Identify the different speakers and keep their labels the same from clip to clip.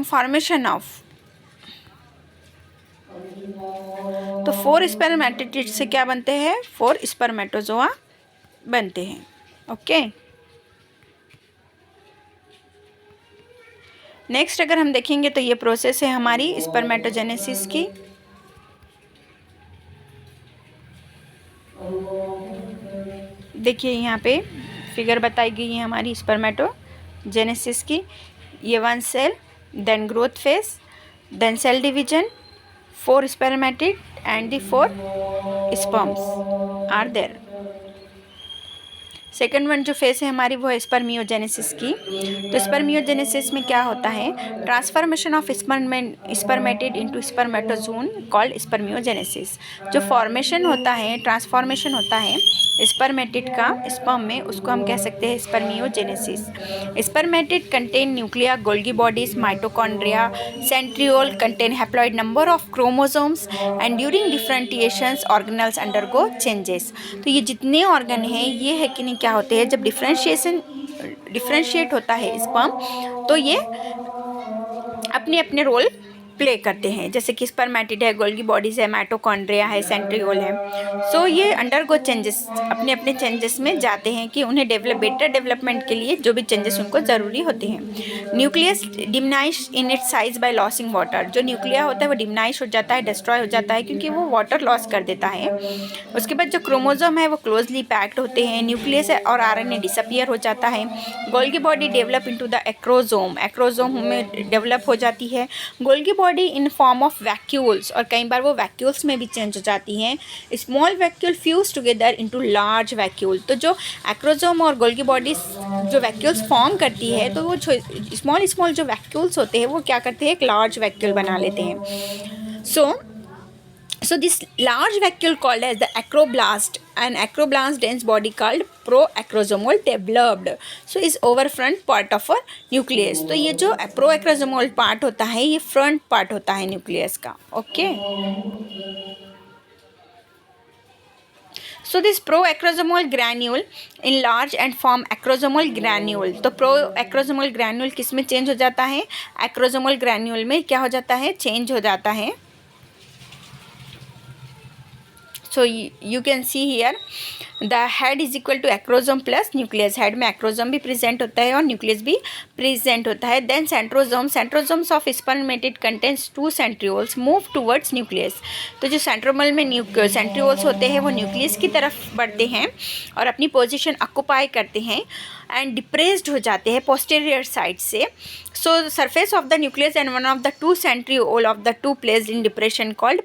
Speaker 1: Formation of, तो 4 spermatid से क्या बनते हैं, 4 स्पर्मेटोजोआ बनते हैं। ओके, नेक्स्ट अगर हम देखेंगे तो ये प्रोसेस है हमारी स्पर्मेटोजेनेसिस की। देखिए यहाँ पे फिगर बताई गई है हमारी स्पर्मेटोजेनेसिस की। ये 1 cell, then growth phase, then cell division, 4 spermatid and the 4 sperms are there। Second one जो फेस है हमारी वो है स्पर्मियोजेनेसिस की। तो स्पर्मियोजेनेसिस में क्या होता है, transformation of spermatid into spermatozoon called spermiogenesis. जो फॉर्मेशन होता है, ट्रांसफॉर्मेशन होता है स्पर्मेटिड का स्पर्म में, उसको हम कह सकते हैं spermiogenesis. Spermatid contain nuclei, Golgi bodies, mitochondria, centriole contain haploid number of chromosomes and during differentiations organelles undergo changes. तो ये जितने ऑर्गन हैं ये है कि नहीं क्या होते हैं, जब डिफरेंशिएट होता है स्पर्म तो ये अपने अपने रोल प्ले करते हैं, जैसे कि स्पर्मेटिड है, गोल्गी बॉडीज है, माइटोकॉन्ड्रिया है, सेंट्रियोल है। सो ये अंडरगो चेंजेस, अपने अपने चेंजेस में जाते हैं कि उन्हें बेटर डेवलपमेंट के लिए जो भी चेंजेस उनको ज़रूरी होते हैं। Nucleus diminish in its size by losing water. जो न्यूक्लिया होता है वो डिमिनाइश हो जाता है, डिस्ट्रॉय हो जाता है क्योंकि वो वाटर लॉस कर देता है। उसके बाद जो क्रोमोसोम है वो क्लोजली पैक्ड होते हैं, न्यूक्लियस और आरएनए डिसअपियर हो जाता है। Golgi body develop into the acrosome, acrosome में डेवलप हो जाती है। Golgi body in form of vacuoles, और कई बार वो वैक्यूल्स में भी चेंज हो जाती हैं। Small vacuole fuse together into large vacuole. तो जो एक्रोजोम और गोल्गी बॉडी जो वैक्यूल्स फॉर्म करती है तो वो स्मॉल जो वैक्यूल्स होते हैं वो क्या करते हैं, एक लार्ज वैक्यूल बना लेते हैं। So this large vacuole called as the acroblast, and acroblast dense body called proacrosomal developed, so is over front part of a nucleus। तो ये जो proacrosomal part होता है ये front part होता है न्यूक्लियस का। Okay, so this proacrosomal granule enlarge and form acrosomal granule। तो proacrosomal granule किस में चेंज हो जाता है, acrosomal granule में क्या हो जाता है, चेंज हो जाता है। So you can see here the head is equal to acrosome plus nucleus। head में acrosome भी present होता है और nucleus भी present होता है। then centrosomes of spermatid contains 2 centrioles move towards nucleus। तो जो centromere में centrioles होते हैं वो nucleus की तरफ बढ़ते हैं और अपनी पोजीशन ऑक्यूपाई करते हैं एंड डिप्रेस्ड हो जाते हैं पोस्टीरियर साइड से। So surface of the nucleus and one of the 2 centriole of the 2 placed in depression called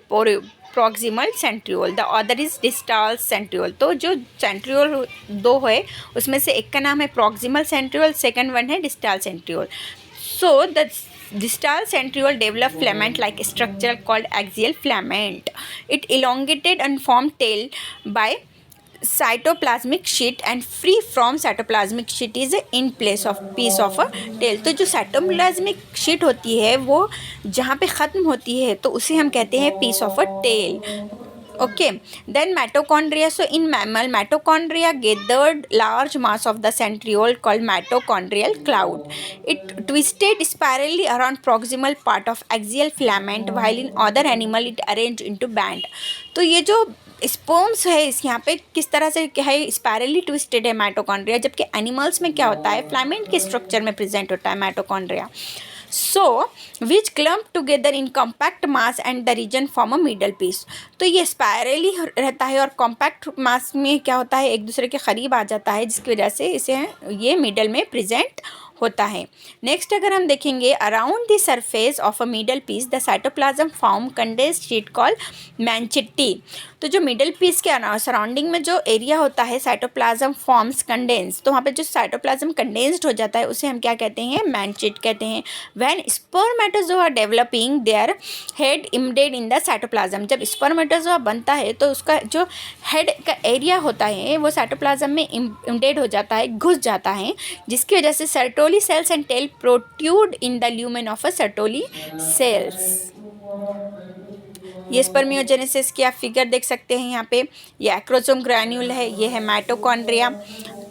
Speaker 1: proximal centriole, the other is distal centriole. तो जो सेंट्रियोल 2 है उसमें से एक का नाम है प्रॉक्सिमल सेंट्रियोल, सेकंड वन है distal centriole. So the distal centriole develop filament like structure called axial filament। it elongated and formed tail by cytoplasmic sheet and free from cytoplasmic sheet is in place of piece of a tail। तो जो cytoplasmic sheet होती है वो जहाँ पे ख़त्म होती है तो उसे हम कहते हैं piece of a tail। okay, then mitochondria। so in mammal mitochondria gathered large mass of the centriole called mitochondrial cloud। it twisted spirally around proximal part of axial filament while in other animal it arranged into band। तो ये जो sperms है इस यहाँ पे किस तरह से क्या है, स्पायरली ट्विस्टेड है माइटोकॉन्ड्रिया, जबकि एनिमल्स में क्या होता है, फिलामेंट के स्ट्रक्चर में प्रेजेंट होता है mitochondria. So which clump together in compact mass and the region form a middle piece. तो ये स्पायरली रहता है और कॉम्पैक्ट मास में क्या होता है, एक दूसरे के करीब आ जाता है जिसकी वजह से इसे ये मिडल में प्रेजेंट होता है। नेक्स्ट अगर हम देखेंगे around the surface of a middle piece the cytoplasm form condensed sheet called manchette. तो जो मिडल पीस के सराउंडिंग में जो एरिया होता है साइटोप्लाज्म फॉर्म्स कंडेंस, तो वहाँ पे जो साइटोप्लाज्म कंडेंस्ड हो जाता है उसे हम क्या कहते हैं, मैंचिट कहते हैं। When spermatozoa developing their head embedded in the cytoplasm. जब स्पर्मेटोजोआ बनता है तो उसका जो हेड का एरिया होता है वो साइटोप्लाज्म में इम्बेड हो जाता है, घुस जाता है, जिसकी वजह से Sertoli cells and tail protrude in the lumen of a Sertoli cells. ये स्पर्मियोजेनेसिस की आप फिगर देख सकते हैं यहाँ पे, ये एक्रोसोम ग्रैन्यूल है, ये है माइटोकॉन्ड्रिया।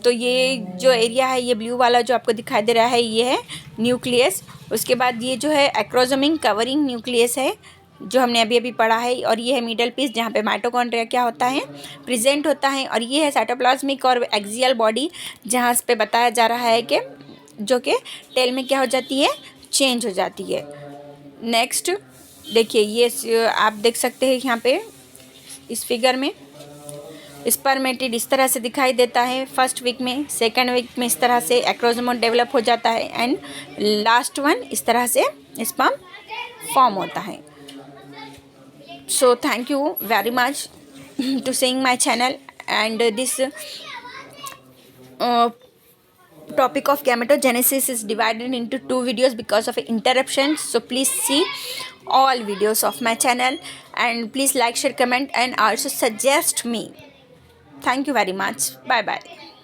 Speaker 1: तो ये जो एरिया है, ये ब्लू वाला जो आपको दिखाई दे रहा है, ये है न्यूक्लियस। उसके बाद ये जो है एक्रोसोमिक कवरिंग न्यूक्लियस है, जो हमने अभी अभी पढ़ा है। और ये है मिडल पीस, जहाँ पे माइटोकॉन्ड्रिया क्या होता है, प्रेजेंट होता है। और ये है साइटोप्लाज्मिक और एक्सियल बॉडी, जहाँ इस पे बताया जा रहा है कि जो कि टेल में क्या हो जाती है, चेंज हो जाती है। नेक्स्ट देखिए, ये आप देख सकते हैं यहाँ पे इस फिगर में स्पर्मेटिड इस तरह से दिखाई देता है फर्स्ट वीक में, सेकंड वीक में इस तरह से एक्रोसोम डेवलप हो जाता है, एंड लास्ट वन इस तरह से स्पर्म फॉर्म होता है। So thank you very much to seeing my channel, and this topic of gametogenesis is divided into 2 videos because of interruptions. So please see all videos of my channel, and please like, share, comment, and also suggest me. Thank you very much. Bye bye.